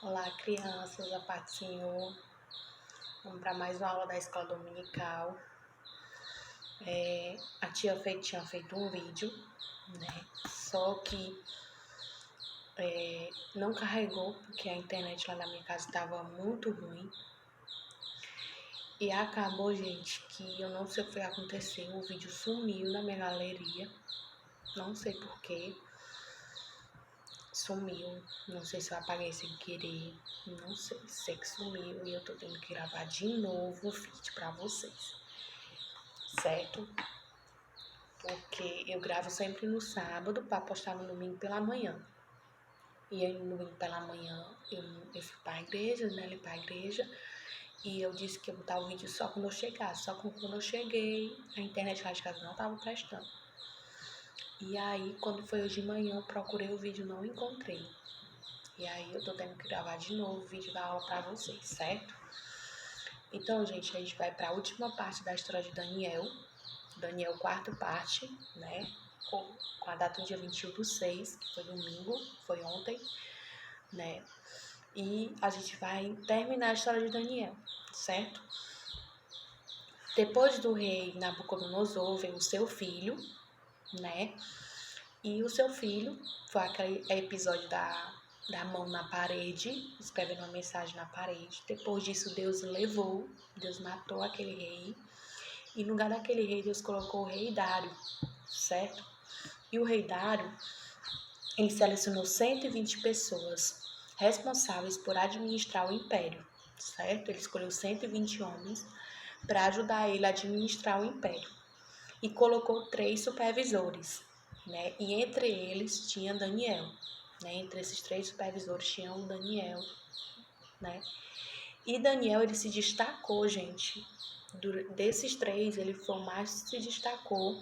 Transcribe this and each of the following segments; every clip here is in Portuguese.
Olá, crianças, a paz do Senhor. Vamos para mais uma aula da escola dominical. A tia tinha feito um vídeo, né? Só que não carregou porque a internet lá na minha casa estava muito ruim. E acabou, gente, que eu não sei o que foi acontecer. O vídeo sumiu na minha galeria. Não sei porquê. Sumiu. Não sei se eu apaguei sem querer. Não sei. Sei que sumiu e eu tô tendo que gravar de novo o vídeo pra vocês. Certo? Porque eu gravo sempre no sábado para postar no domingo pela manhã. E aí no domingo pela manhã eu fui pra igreja, né? Limpar a igreja. E eu disse que ia botar o vídeo só quando eu chegasse. Só que quando eu cheguei, a internet lá de casa não tava prestando. E aí, quando foi hoje de manhã, eu procurei o vídeo, não encontrei. E aí eu tô tendo que gravar de novo o vídeo da aula pra vocês, certo? Então, gente, a gente vai pra última parte da história de Daniel. Daniel, quarta parte, né? Com a data do dia 21/6, que foi domingo, foi ontem, né? E a gente vai terminar a história de Daniel, certo? Depois do rei Nabucodonosor veio o seu filho, né? E o seu filho, foi aquele episódio da mão na parede, escrevendo uma mensagem na parede. Depois disso, Deus levou, Deus matou aquele rei. E no lugar daquele rei, Deus colocou o rei Dário, certo? E o rei Dário, ele selecionou 120 pessoas responsáveis por administrar o império, certo? Ele escolheu 120 homens para ajudar ele a administrar o império. E colocou 3 supervisores, né? E entre eles tinha Daniel, né? Entre esses 3 supervisores tinha o Daniel, né? E Daniel, ele se destacou, gente. Desses 3, ele foi o mais que se destacou.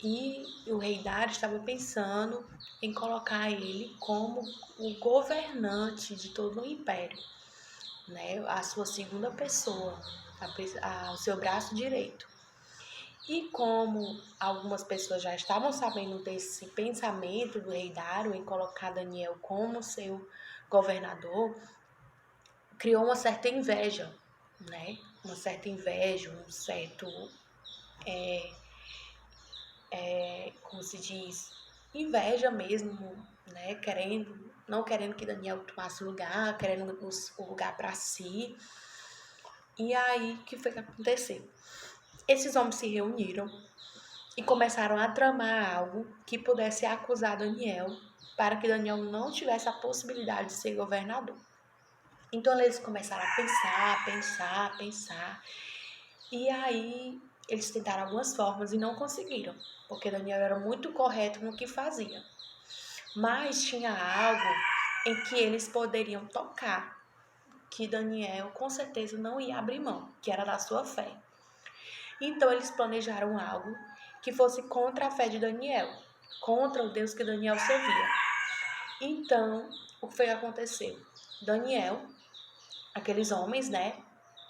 E o rei Dário estava pensando em colocar ele como o governante de todo o império, né? A sua segunda pessoa, o seu braço direito. E como algumas pessoas já estavam sabendo desse pensamento do rei Dário em colocar Daniel como seu governador, criou uma certa inveja, né? Uma certa inveja, um certo, como se diz, inveja mesmo, né? Não querendo que Daniel tomasse lugar, querendo o lugar para si. E aí, o que foi que aconteceu? Esses homens se reuniram e começaram a tramar algo que pudesse acusar Daniel, para que Daniel não tivesse a possibilidade de ser governador. Então eles começaram a pensar. E aí eles tentaram algumas formas e não conseguiram, porque Daniel era muito correto no que fazia. Mas tinha algo em que eles poderiam tocar, que Daniel com certeza não ia abrir mão, que era da sua fé. Então eles planejaram algo que fosse contra a fé de Daniel, contra o Deus que Daniel servia. Então, o que foi que aconteceu? Daniel, aqueles homens, né,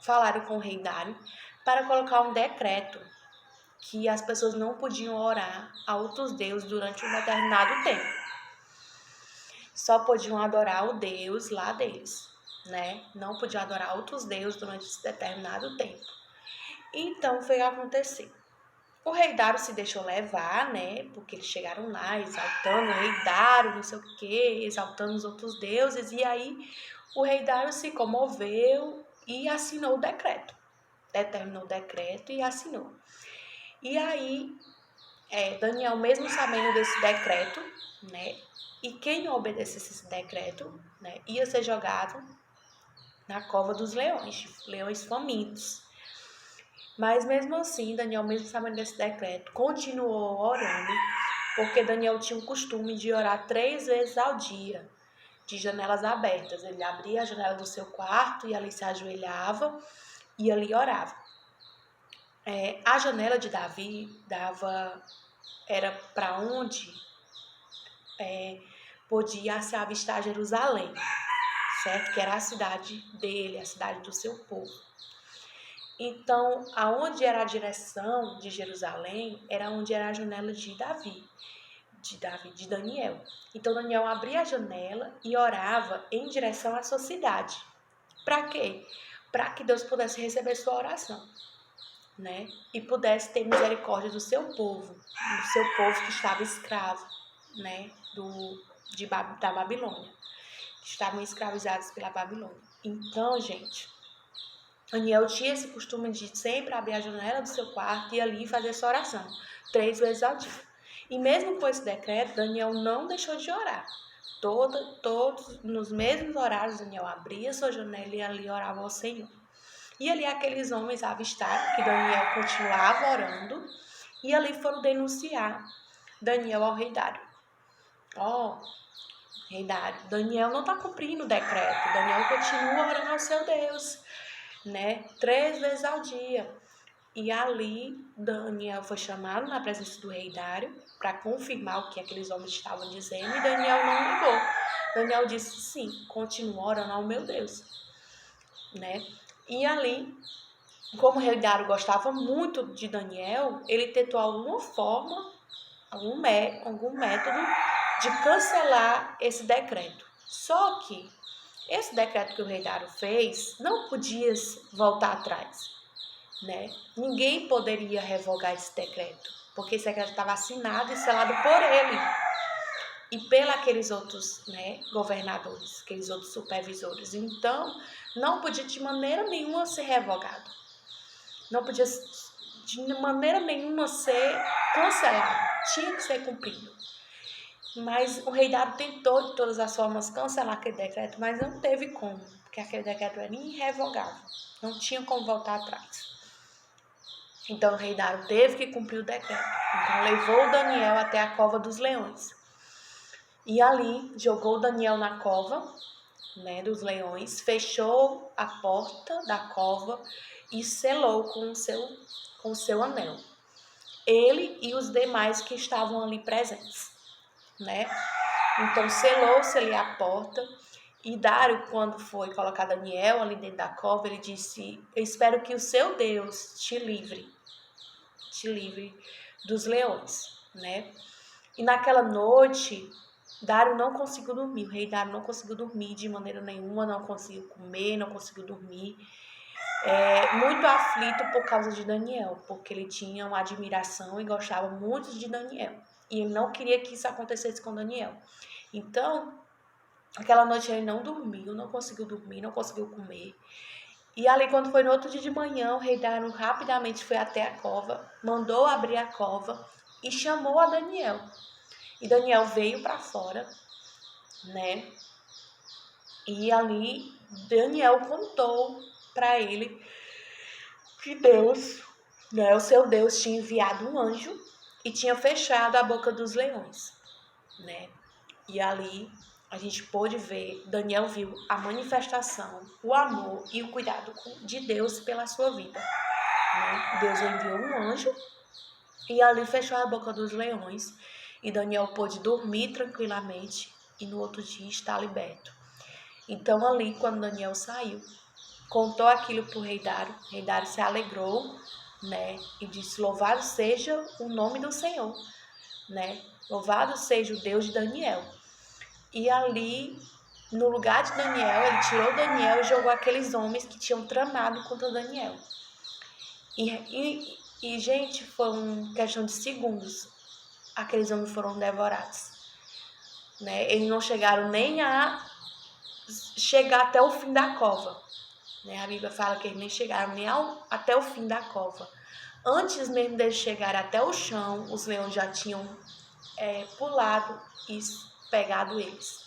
falaram com o rei Dário para colocar um decreto que as pessoas não podiam orar a outros deuses durante um determinado tempo. Só podiam adorar o Deus lá deles, né? Não podiam adorar outros deuses durante esse determinado tempo. Então, foi o que aconteceu. O rei Dário se deixou levar, né? Porque eles chegaram lá exaltando o rei Dário, não sei o quê, exaltando os outros deuses. E aí o rei Dário se comoveu e assinou o decreto. Determinou o decreto e assinou. E aí Daniel, mesmo sabendo desse decreto, né? E quem não obedecesse esse decreto, né, ia ser jogado na cova dos leões famintos. Mas mesmo assim, Daniel, mesmo sabendo desse decreto, continuou orando, porque Daniel tinha o costume de orar 3 vezes ao dia, de janelas abertas. Ele abria a janela do seu quarto e ali se ajoelhava e ali orava. A janela de Davi era para onde podia se avistar Jerusalém, certo? Que era a cidade dele, a cidade do seu povo. Então, aonde era a direção de Jerusalém, era onde era a janela de Davi. de Daniel. Então Daniel abria a janela e orava em direção à sua cidade. Para quê? Para que Deus pudesse receber sua oração, né? E pudesse ter misericórdia do seu povo que estava escravo, né? Da Babilônia, que estavam escravizados pela Babilônia. Então, gente, Daniel tinha esse costume de sempre abrir a janela do seu quarto e ali fazer sua oração, 3 vezes ao dia. E mesmo com esse decreto, Daniel não deixou de orar. Todos nos mesmos horários, Daniel abria sua janela e ali orava ao Senhor. E ali aqueles homens avistaram que Daniel continuava orando e ali foram denunciar Daniel ao rei Dário. Rei Dário, Daniel não está cumprindo o decreto, Daniel continua orando ao seu Deus, né? 3 vezes ao dia. E ali Daniel foi chamado na presença do rei Dário para confirmar o que aqueles homens estavam dizendo e Daniel não negou. Daniel disse sim, continua orando ao meu Deus, né? E ali, como o rei Dário gostava muito de Daniel, ele tentou alguma forma, algum método de cancelar esse decreto. Só que esse decreto que o rei Dário fez não podia voltar atrás, né? Ninguém poderia revogar esse decreto, porque esse decreto estava assinado e selado por ele e pelos aqueles outros, né, governadores, aqueles outros supervisores. Então, não podia de maneira nenhuma ser revogado. Não podia de maneira nenhuma ser cancelado. Tinha que ser cumprido. Mas o rei Dário tentou de todas as formas cancelar aquele decreto, mas não teve como, porque aquele decreto era irrevogável. Não tinha como voltar atrás. Então o rei Dário teve que cumprir o decreto. Então levou Daniel até a cova dos leões. E ali jogou Daniel na cova, né, dos leões, fechou a porta da cova e selou com o seu anel. Ele e os demais que estavam ali presentes, né? Então selou-se ali a porta. E Dário, quando foi colocar Daniel ali dentro da cova, ele disse: eu espero que o seu Deus te livre dos leões, né? E naquela noite, Dário não conseguiu dormir, o rei Dário não conseguiu dormir de maneira nenhuma, não conseguiu comer, não conseguiu dormir, muito aflito por causa de Daniel, porque ele tinha uma admiração e gostava muito de Daniel, e ele não queria que isso acontecesse com Daniel. Então, aquela noite ele não dormiu, não conseguiu dormir, não conseguiu comer. E ali, quando foi no outro dia de manhã, o rei Dário rapidamente foi até a cova, mandou abrir a cova e chamou a Daniel. E Daniel veio para fora, né? E ali Daniel contou para ele que Deus, né, o seu Deus, tinha enviado um anjo e tinha fechado a boca dos leões, né? E ali a gente pôde ver, Daniel viu a manifestação, o amor e o cuidado de Deus pela sua vida, né? Deus enviou um anjo e ali fechou a boca dos leões e Daniel pôde dormir tranquilamente e no outro dia estar liberto. Então ali, quando Daniel saiu, contou aquilo para o rei Dário se alegrou, né? E disse: louvado seja o nome do Senhor, né? Louvado seja o Deus de Daniel. E ali, no lugar de Daniel, ele tirou Daniel e jogou aqueles homens que tinham tramado contra Daniel. E gente, foi uma questão de segundos. Aqueles homens foram devorados, né? Eles não chegaram nem a chegar até o fim da cova, né? A Bíblia fala que eles nem chegaram nem até o fim da cova. Antes mesmo deles chegarem até o chão, os leões já tinham pulado e pegado eles.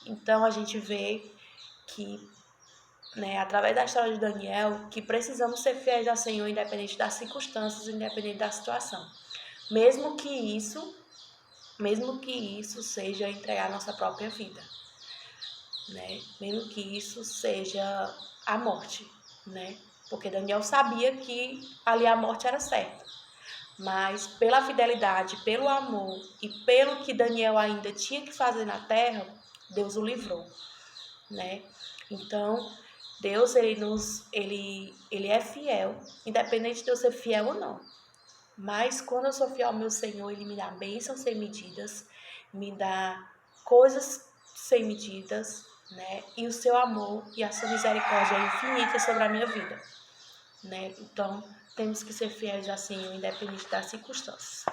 Então a gente vê que, né, através da história de Daniel, que precisamos ser fiéis ao Senhor independente das circunstâncias, independente da situação. Mesmo que isso seja entregar nossa própria vida, né? Mesmo que isso seja a morte, né? Porque Daniel sabia que ali a morte era certa. Mas pela fidelidade, pelo amor e pelo que Daniel ainda tinha que fazer na terra, Deus o livrou, né? Então, Deus, ele é fiel, independente de eu ser fiel ou não. Mas quando eu sou fiel ao meu Senhor, Ele me dá bênçãos sem medidas, me dá coisas sem medidas, né? E o seu amor e a sua misericórdia é infinita sobre a minha vida, né? Então, temos que ser fiéis assim, independente das circunstâncias.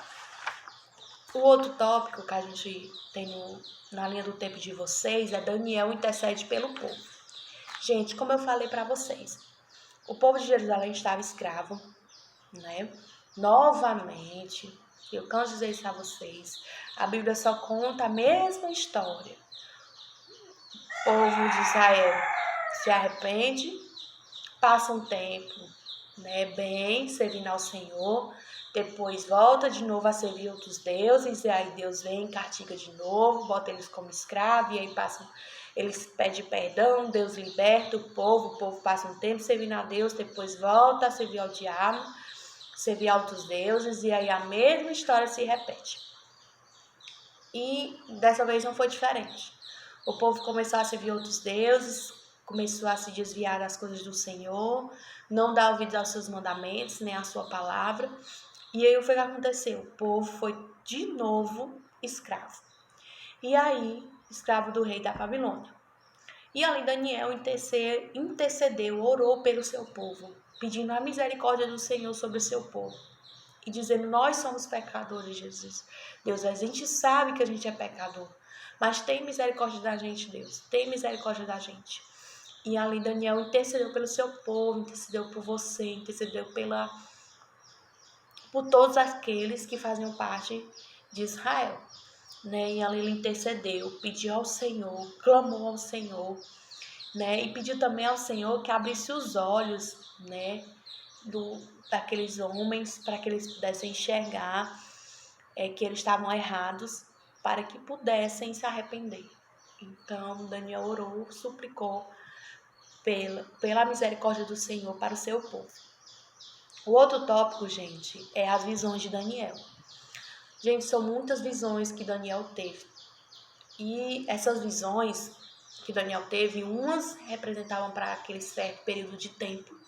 O outro tópico que a gente tem na linha do tempo de vocês é Daniel intercede pelo povo. Gente, como eu falei para vocês, o povo de Jerusalém estava escravo, né? Novamente, eu canso de dizer isso a vocês, a Bíblia só conta a mesma história. O povo de Israel se arrepende, passa um tempo, né, bem, servindo ao Senhor, depois volta de novo a servir outros deuses, e aí Deus vem, castiga de novo, bota eles como escravo, e aí eles pedem perdão, Deus liberta o povo passa um tempo servindo a Deus, depois volta a servir ao diabo, servir a outros deuses, e aí a mesma história se repete. E dessa vez não foi diferente. O povo começou a servir outros deuses, começou a se desviar das coisas do Senhor, não dar ouvidos aos seus mandamentos, nem à sua palavra. E aí o que aconteceu? O povo foi de novo escravo. E aí, escravo do rei da Babilônia. E ali Daniel intercedeu, orou pelo seu povo, pedindo a misericórdia do Senhor sobre o seu povo. E dizendo, nós somos pecadores, Jesus. Deus, a gente sabe que a gente é pecador. Mas tem misericórdia da gente, Deus. Tem misericórdia da gente. E ali Daniel intercedeu pelo seu povo, intercedeu por você, intercedeu por todos aqueles que faziam parte de Israel. Né? E ali ele intercedeu, pediu ao Senhor, clamou ao Senhor, né? E pediu também ao Senhor que abrisse os olhos, né, daqueles homens, para que eles pudessem enxergar que eles estavam errados, para que pudessem se arrepender. Então, Daniel orou, suplicou pela misericórdia do Senhor para o seu povo. O outro tópico, gente, é as visões de Daniel. Gente, são muitas visões que Daniel teve. E essas visões que Daniel teve, umas representavam para aquele certo período de tempo,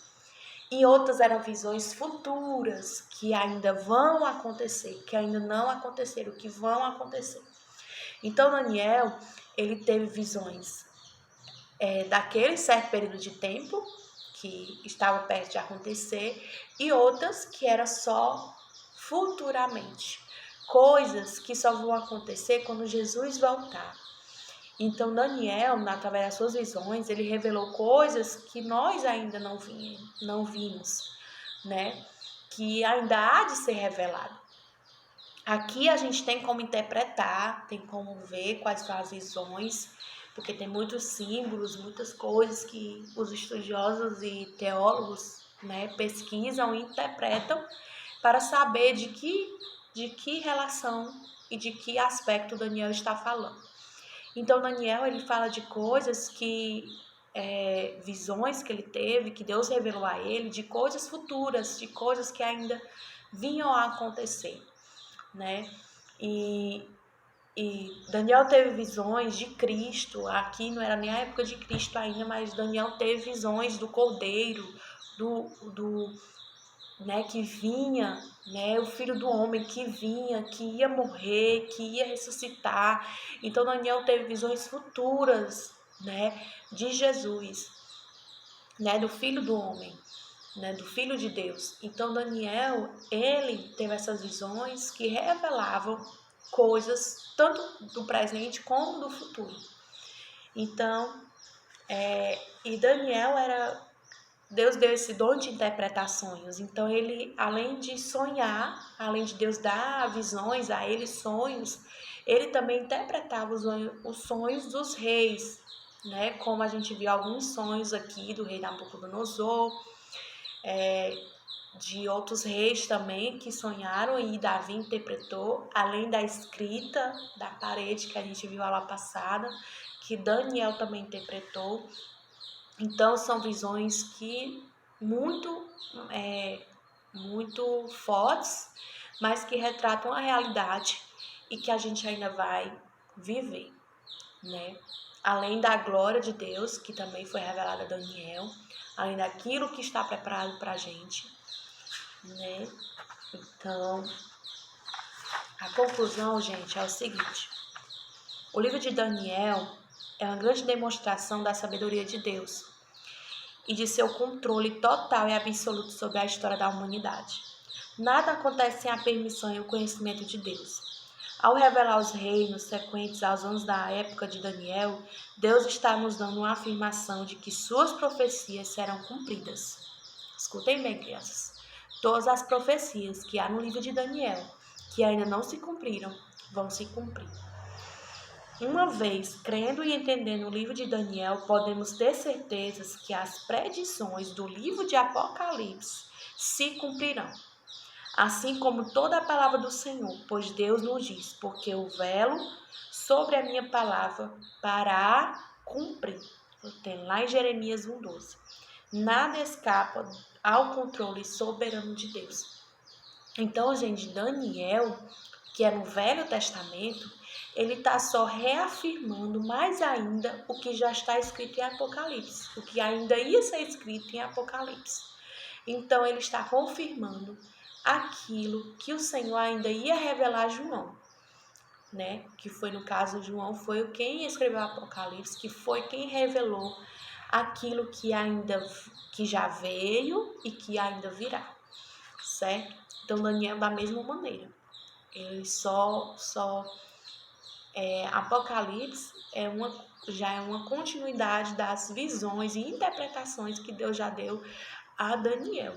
e outras eram visões futuras, que ainda vão acontecer, que ainda não aconteceram, que vão acontecer. Então, Daniel, ele teve visões daquele certo período de tempo, que estava perto de acontecer, e outras que era só futuramente. Coisas que só vão acontecer quando Jesus voltar. Então, Daniel, através das suas visões, ele revelou coisas que nós ainda não vimos, né? Que ainda há de ser revelado. Aqui a gente tem como interpretar, tem como ver quais são as visões, porque tem muitos símbolos, muitas coisas que os estudiosos e teólogos, né, pesquisam e interpretam para saber de que relação e de que aspecto Daniel está falando. Então, Daniel, ele fala de coisas visões que ele teve, que Deus revelou a ele, de coisas futuras, de coisas que ainda vinham a acontecer, né? E Daniel teve visões de Cristo, aqui não era nem a época de Cristo ainda, mas Daniel teve visões do Cordeiro, né, que vinha, né, o Filho do Homem que vinha, que ia morrer, que ia ressuscitar. Então Daniel teve visões futuras, né, de Jesus, né, do Filho do Homem, né, do Filho de Deus. Então Daniel, ele teve essas visões que revelavam coisas tanto do presente como do futuro. Então, e Daniel Deus deu esse dom de interpretar sonhos. Então, ele, além de sonhar, além de Deus dar visões a ele, sonhos, ele também interpretava os sonhos dos reis, né? Como a gente viu alguns sonhos aqui do rei Nabucodonosor, de outros reis também que sonharam e Davi interpretou, além da escrita da parede que a gente viu lá passada, que Daniel também interpretou. Então, são visões que muito fortes, mas que retratam a realidade e que a gente ainda vai viver, né? Além da glória de Deus, que também foi revelada a Daniel, além daquilo que está preparado para a gente, né? Então, a conclusão, gente, é o seguinte. O livro de Daniel é uma grande demonstração da sabedoria de Deus e de seu controle total e absoluto sobre a história da humanidade. Nada acontece sem a permissão e o conhecimento de Deus. Ao revelar os reinos sequentes aos anos da época de Daniel, Deus está nos dando uma afirmação de que suas profecias serão cumpridas. Escutem bem, crianças. Todas as profecias que há no livro de Daniel, que ainda não se cumpriram, vão se cumprir. Uma vez crendo e entendendo o livro de Daniel, podemos ter certezas que as predições do livro de Apocalipse se cumprirão. Assim como toda a palavra do Senhor, pois Deus nos diz, porque eu velo sobre a minha palavra para a cumprir. Tem lá em Jeremias 1:12. Nada escapa ao controle soberano de Deus. Então, gente, Daniel, que é no Velho Testamento, ele está só reafirmando mais ainda o que já está escrito em Apocalipse, o que ainda ia ser escrito em Apocalipse. Então, ele está confirmando aquilo que o Senhor ainda ia revelar a João, né? Que foi, no caso, João foi quem escreveu o Apocalipse, que foi quem revelou aquilo que já veio e que ainda virá, certo? Então, Daniel da mesma maneira. Ele Apocalipse já é uma continuidade das visões e interpretações que Deus já deu a Daniel.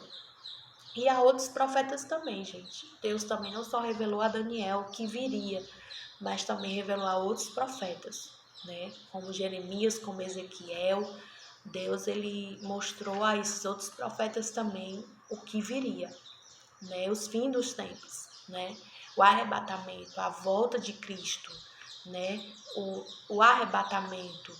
E a outros profetas também, gente. Deus também não só revelou a Daniel o que viria, mas também revelou a outros profetas, né? Como Jeremias, como Ezequiel. Deus, ele mostrou a esses outros profetas também o que viria, né? Os fins dos tempos, né? O arrebatamento, a volta de Cristo, né? O arrebatamento,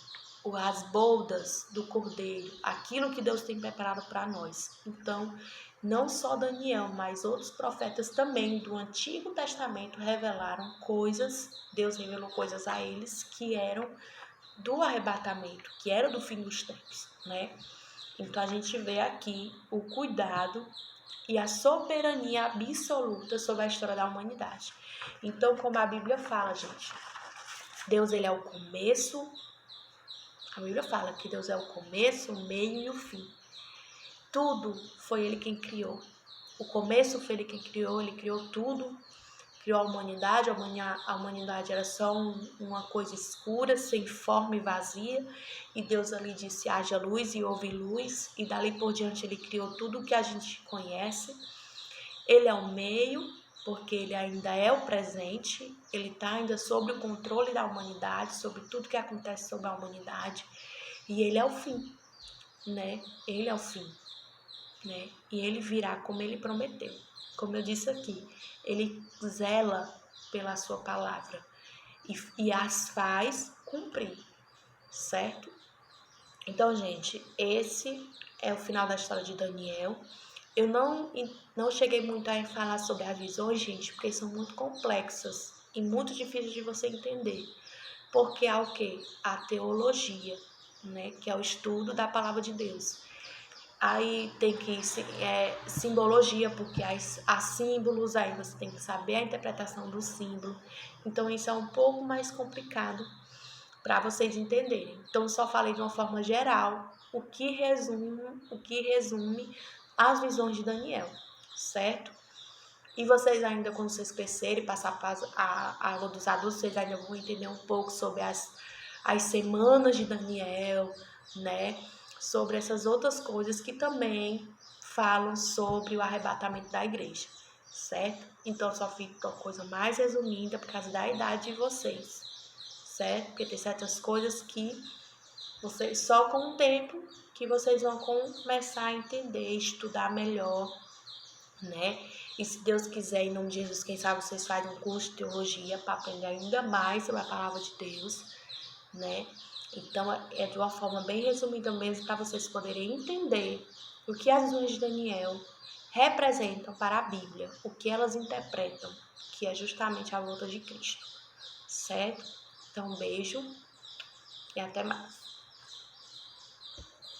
as bodas do Cordeiro, aquilo que Deus tem preparado para nós. Então, não só Daniel, mas outros profetas também do Antigo Testamento revelaram coisas, Deus revelou coisas a eles que eram do arrebatamento, que eram do fim dos tempos, né? Então, a gente vê aqui o cuidado e a soberania absoluta sobre a história da humanidade. Então, como a Bíblia fala, gente, Deus, ele é o começo. A Bíblia fala que Deus é o começo, o meio e o fim. Tudo foi ele quem criou. O começo foi ele quem criou, ele criou tudo. Criou a humanidade era só uma coisa escura, sem forma e vazia. E Deus ali disse, haja luz e houve luz. E dali por diante ele criou tudo que a gente conhece. Ele é o meio, porque ele ainda é o presente. Ele está ainda sob o controle da humanidade, sobre tudo que acontece sobre a humanidade. E ele é o fim, né? Ele é o fim, né? E ele virá como ele prometeu. Como eu disse aqui, ele zela pela sua palavra e as faz cumprir, certo? Então, gente, esse é o final da história de Daniel. Eu não cheguei muito a falar sobre as visões, gente, porque são muito complexas e muito difíceis de você entender. Porque há o quê? A teologia, né? Que é o estudo da palavra de Deus. Aí tem que simbologia, porque há símbolos, aí você tem que saber a interpretação do símbolo. Então isso é um pouco mais complicado para vocês entenderem. Então só falei de uma forma geral o que resume as visões de Daniel, certo? E vocês ainda, quando vocês crescerem, passar para a aula dos adultos, vocês ainda vão entender um pouco sobre as semanas de Daniel, né? Sobre essas outras coisas que também falam sobre o arrebatamento da igreja, certo? Então, só fica uma coisa mais resumida por causa da idade de vocês, certo? Porque tem certas coisas que vocês, só com o tempo, que vocês vão começar a entender, estudar melhor, né? E se Deus quiser, em nome de Jesus, quem sabe vocês fazem um curso de teologia para aprender ainda mais sobre a palavra de Deus, né? Então, é de uma forma bem resumida mesmo para vocês poderem entender o que as visões de Daniel representam para a Bíblia, o que elas interpretam, que é justamente a volta de Cristo, certo? Então, um beijo e até mais.